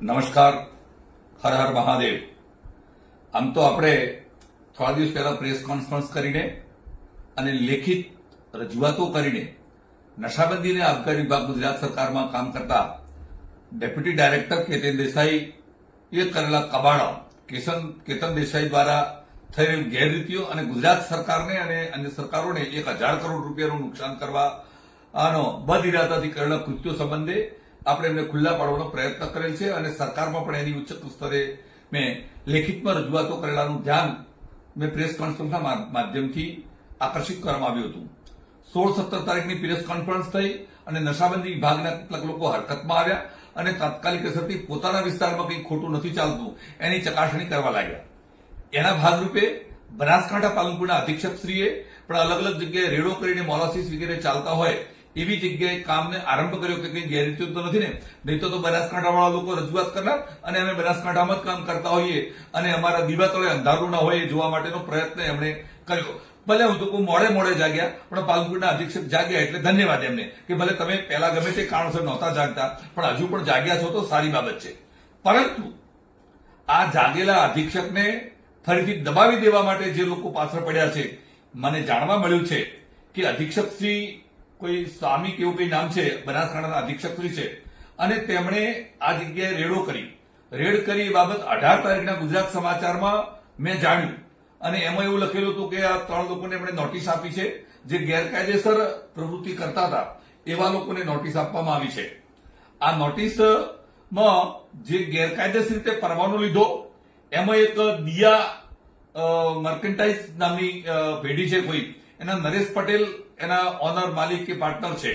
નમસ્કાર, હર હર મહાદેવ. આમ તો આપણે થોડા દિવસ પહેલા પ્રેસ કોન્ફરન્સ કરીને અને લેખિત રજૂઆતો કરીને નશાબંધી અને આબકારી વિભાગ ગુજરાત સરકારમાં કામ કરતા ડેપ્યુટી ડાયરેક્ટર કેતન દેસાઈ એ કરેલા કબાડા કેતન દેસાઈ દ્વારા થયેલ ગેરરીતિઓ અને ગુજરાત સરકારને અને અન્ય સરકારોને 1000 કરોડ રૂપિયાનું નુકસાન કરવાનો બદ ઇરાદાથી કરેલા કૃત્યો સંબંધે આપણે એમને ખુલ્લા પાડવાનો પ્રયત્ન કરેલ છે અને સરકારમાં પણ એની ઉચ્ચ સ્તરે મેં લેખિતમાં રજૂઆતો કરેલાનું ધ્યાન મેં પ્રેસ કોન્ફરન્સના માધ્યમથી આકર્ષિત કરવામાં આવ્યું હતું. 16-17 તારીખની પ્રેસ કોન્ફરન્સ થઈ અને નશાબંધી વિભાગના કેટલાક લોકો હરકતમાં આવ્યા અને તાત્કાલિક અસરથી પોતાના વિસ્તારમાં કંઈ ખોટું નથી ચાલતું એની ચકાસણી કરવા લાગ્યા. એના ભાગરૂપે બનાસકાંઠા પાલનપુરના અધિક્ષકશ્રીએ પણ અલગ અલગ જગ્યાએ રેડો કરીને મોલાસીસ વગેરે ચાલતા હોય એવી જગ્યાએ કામને આરંભ કર્યો કે કંઈ ગેરરીતિઓ તો નથી ને, નહીં તો બનાસકાંઠાવાળા લોકો રજૂઆત કરનાર અને અમે બનાસકાંઠામાં જ કામ કરતા હોઈએ અને અમારા દીવા તળે અંધારું ના હોય એ જોવા માટેનો પ્રયત્ન એમણે કર્યો. ભલે હું તો મોડે જાગ્યા પણ પાલનપુરના અધિક્ષક જાગ્યા એટલે ધન્યવાદ એમને કે ભલે તમે પહેલા ગમે તે કારણસર નહોતા જાગતા પણ હજુ પણ જાગ્યા છો તો સારી બાબત છે. પરંતુ આ જાગેલા અધિક્ષકને ફરીથી દબાવી દેવા માટે જે લોકો પાછળ પડ્યા છે, મને જાણવા મળ્યું છે કે અધિક્ષકશ્રી કોઈ સ્વામી કેવું કઈ નામ છે, બનાસકાંઠાના અધિક્ષકશ્રી છે અને તેમણે આ જગ્યાએ રેડ કરી એ બાબત 18 તારીખના ગુજરાત સમાચારમાં મેં જાણ્યું અને એમાં એવું લખેલું હતું કે આ 3 લોકોને એમણે નોટિસ આપી છે જે ગેરકાયદેસર પ્રવૃત્તિ કરતા હતા એવા લોકોને નોટિસ આપવામાં આવી છે. આ નોટિસમાં જે ગેરકાયદેસર રીતે પરવાનો લીધો એમાં એક દિયા મર્કન્ટાઇઝ નામની પેઢી છે કોઈ, એના નરેશ પટેલ એના ઓનર માલિક કે પાર્ટનર છે.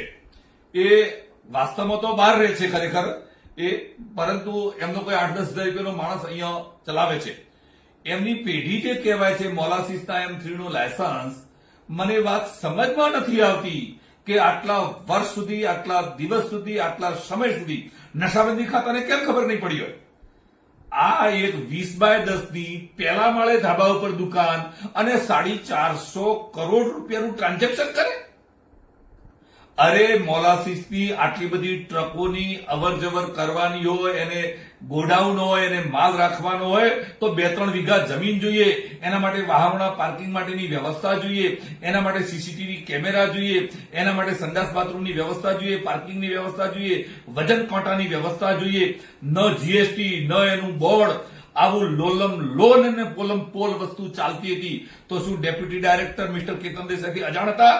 એ વાસ્તવમાં તો બહાર રહે છે ખરેખર એ, પરંતુ એમનો કોઈ 8-10 હજાર રૂપિયાનો માણસ અહીંયા ચલાવે છે. એમની પેઢી જે કહેવાય છે મોલાસીસના M3 નું લાયસન્સ, મને વાત સમજમાં નથી આવતી કે આટલા વર્ષ સુધી, આટલા દિવસ સુધી, આટલા સમય સુધી નશાબંધી ખાતાને કેમ ખબર નહીં પડી હોય. આ એક 20x10 ની પહેલા માળે ધાબા ઉપર દુકાન અને 450 કરોડ રૂપિયાનું ટ્રાન્ઝેક્શન કરે. અરે મોલાસીસની આટલી બધી ટ્રકોની અવર જવર કરવાની હોય, એને ગોડાઉન હોય, એને માલ રાખવાનો હોય તો 2-3 વીઘા જમીન જોઈએ, એના માટે વાહનોના પાર્કિંગ માટેની વ્યવસ્થા જોઈએ, એના માટે સીસીટીવી કેમેરા જોઈએ, એના માટે સંડાસ બાથરૂમની વ્યવસ્થા જોઈએ, પાર્કિંગની વ્યવસ્થા જોઈએ, વજન કાંટાની વ્યવસ્થા જોઈએ. ન જીએસટી ન એનું બોર્ડ, આવું લોલમ લોન અને પોલમ પોલ વસ્તુ ચાલતી હતી તો શું ડેપ્યુટી ડાયરેક્ટર મિસ્ટર કેતન દેસાઈથી અજાણ હતા?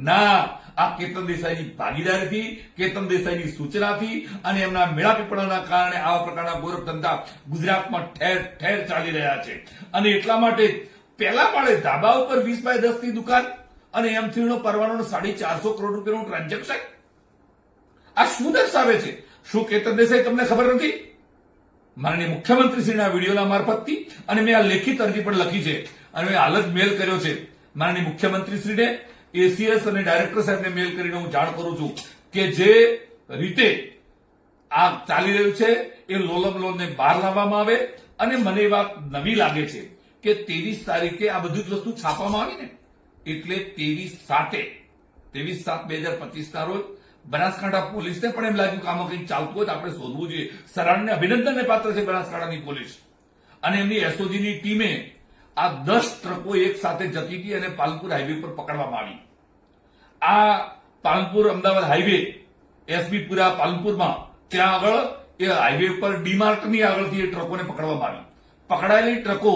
ના, આ કેતન દેસાઈની ભાગીદારીથી, કેતન દેસાઈની સૂચનાથી અને એમના મેળાપીપળાના કારણે આવા પ્રકારના ગોરખ ધંધા ગુજરાતમાં ઠેર ઠેર ચાલી રહ્યા છે. અને એટલા માટે પહેલા માળે ધાબા ઉપર 20x10 ની દુકાન અને M3 નો પરવાનો 450 કરોડ રૂપિયાનું ટ્રાન્ઝેક્શન, આ શું દર્શાવે છે? શું કેતન દેસાઈ તમને ખબર નથી? માનનીય મુખ્યમંત્રીશ્રીના વિડીયોના મારફતથી અને મેં આ લેખિત અરજી પણ લખી છે અને મેં હાલ જ મેલ કર્યો છે માનનીય મુખ્યમંત્રીશ્રીને, એસીએસ અને ડાયરેક્ટર સાહેબને મેલ કરીને હું જાણ કરું છું કે જે રીતે આ ચાલી રહ્યું છે એ લોલમ લોનને બહાર લાવવામાં આવે. અને મને એ વાત નવી લાગે છે કે 23 તારીખે આ બધી જ વસ્તુ છાપવામાં આવી ને, એટલે 23/7/2025 ના રોજ બનાસકાંઠા પોલીસને પણ એમ લાગ્યું કે આમાં કંઈક ચાલતું હોય તો આપણે શોધવું જોઈએ. સરાહનીય અભિનંદનને પાત્ર છે બનાસકાંઠાની પોલીસ અને એમની એસઓજીની ટીમે આ 10 ટ્રકો એક સાથે જતી હતી અને પાલનપુર હાઈવે પર પકડવામાં આવી. આ પાલનપુર અમદાવાદ હાઈવે એસબીપુરા પાલનપુરમાં ત્યાં આગળ એ હાઈવે પર ડીમાર્ટની આગળથી એ ટ્રકોને પકડવામાં આવી. પકડાયેલી ટ્રકો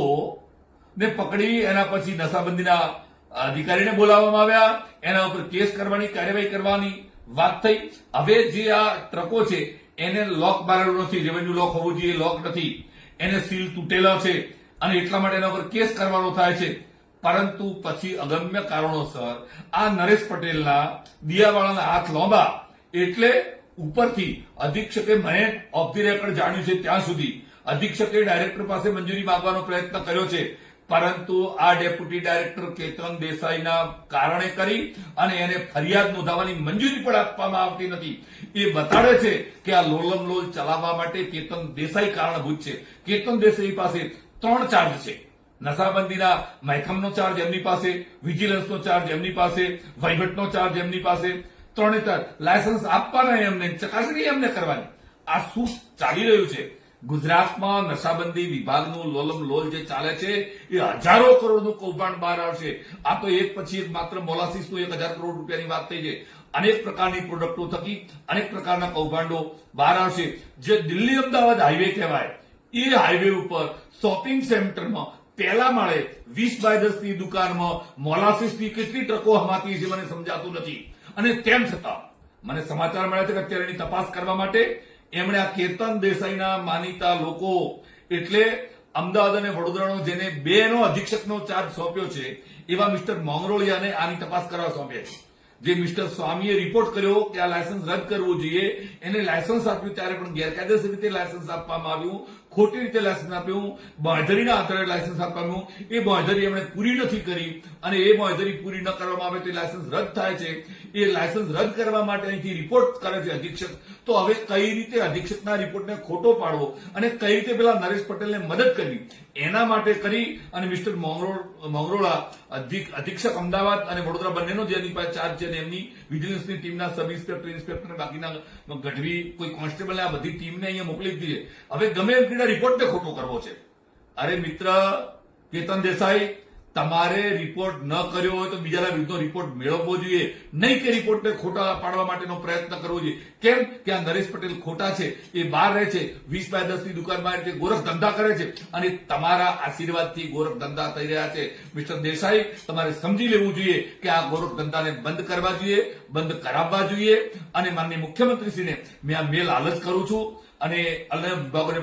ને પકડી એના પછી નશાબંધીના અધિકારીને બોલાવવામાં આવ્યા, એના ઉપર કેસ કરવાની, કાર્યવાહી કરવાની વાત થઈ. હવે જે આ ટ્રકો છે એને લોક મારેલું નથી, રેવન્યુ લોક હોવું જોઈએ, લોક નથી, એને સીલ તૂટેલો છે અને એટલા માટે એના પર કેસ કરવાનો થાય છે. પરંતુ પછી અગમ્ય કારણોસર આ નરેશ પટેલના દિયાવાળાના હાથ લોંબા, એટલે ઉપરથી અધિક્ષકે, મને ઓફ ધી રેકર્ડ જાણ્યું છે ત્યાં સુધી અધિક્ષકે ડાયરેક્ટર પાસે મંજૂરી માંગવાનો પ્રયત્ન કર્યો છે, પરંતુ આ ડેપ્યુટી ડાયરેક્ટર કેતન દેસાઈના કારણે કરી અને એને ફરિયાદ નોંધાવવાની મંજૂરી પણ આપવામાં આવતી નથી. એ બતાડે છે કે આ લોલમ લોલ ચલાવવા માટે કેતન દેસાઈ કારણભૂત છે. કેતન દેસાઈ પાસે 3 ચાર્જ છે. નશાબંધીના મહેકમનો ચાર્જ એમની પાસે, વિજિલન્સનો ચાર્જ એમની પાસે, વહીવટનો ચાર્જ એમની પાસે, 3 લાયસન્સ આપવાના એમને, ચકાસણી એમને કરવાની. આ શું ચાલી રહ્યું છે? ગુજરાતમાં નશાબંધી વિભાગનું લોલમ લોલ જે ચાલે છે એ હજારો કરોડનું કૌભાંડ બહાર આવશે. આ તો એક પછી એક માત્ર મોલાસીસનું 1000 કરોડ રૂપિયાની વાત થઈ છે. અનેક પ્રકારની પ્રોડક્ટો થકી અનેક પ્રકારના કૌભાંડો બહાર આવશે. જે દિલ્હી અમદાવાદ હાઈવે કહેવાય એ હાઈવે ઉપર શોપિંગ સેન્ટરમાં પહેલા માળે 20x10 ની દુકાનમાં મોલાસીસની કેટલી ટ્રકો હમાતી છે મને સમજાતું નથી. અને તેમ છતાં મને સમાચાર મળ્યા છે કે અત્યારે એની તપાસ કરવા માટે એમણે આ કેતન દેસાઈના માનીતા લોકો એટલે અમદાવાદ અને વડોદરાનો જેને બેનો અધિક્ષકનો ચાર્જ સોંપ્યો છે એવા મિસ્ટર મોંગરોળિયાને આની તપાસ કરવા સોંપ્યા છે. જે મિસ્ટર સ્વામીએ રિપોર્ટ કર્યો કે આ લાયસન્સ રદ કરવું જોઈએ, એને લાયસન્સ આપ્યું ત્યારે પણ ગેરકાયદેસર રીતે લાયસન્સ આપવામાં આવ્યું, ખોટી રીતે લાયસન્સ આપ્યું, બાંયધરીના આધારે લાયસન્સ આપવાનું, એ બાંયધરી એમણે પૂરી નથી કરી અને એ બાંયધરી પૂરી ન કરવામાં આવે તો લાયસન્સ રદ થાય છે. એ લાયસન્સ રદ કરવા માટે અહીંથી રિપોર્ટ કરે છે અધિક્ષક. તો હવે કઈ રીતે અધિક્ષકના રિપોર્ટને ખોટો પાડવો અને કઈ રીતે પેલા નરેશ પટેલને મદદ કરવી એના માટે કરી અને મિસ્ટર મોંગરોળા અધિક્ષક અમદાવાદ અને વડોદરા બંનેનો જેની પાસે ચાર્જ છે એમની વિજિલન્સની ટીમના સબ ઇન્સ્પેક્ટર ઇન્સ્પેક્ટર બાકીના ગઢવી કોઈ કોન્સ્ટેબલ આ બધી ટીમને અહીંયા મોકલી દીધી છે. હવે ગમે એમ રિપોર્ટને ખોટો કરવો છે. અરે મિત્ર કેતન દેસાઈ, તમારે રિપોર્ટ ન કર્યો હોય તો બીજાના વિરુદ્ધનો રિપોર્ટ મેળવવો જોઈએ, નહીં કે રિપોર્ટને ખોટા પાડવા માટેનો પ્રયત્ન કરવો જોઈએ. કેમ કે આ નરેશ પટેલ ખોટા છે, એ બહાર રહે છે, 20x10 ની દુકાનમાં રીતે ગોરખ ધંધા કરે છે અને તમારા આશીર્વાદથી ગોરખ ધંધા થઈ રહ્યા છે. મિસ્ટર દેસાઈ, તમારે સમજી લેવું જોઈએ કે આ ગોરખ ધંધાને બંધ કરવા જોઈએ, બંધ કરાવવા જોઈએ. અને માનનીય મુખ્યમંત્રીશ્રીને મેં આ મેલ હાલ જ કરું છું અને અન્ય વિભાગોને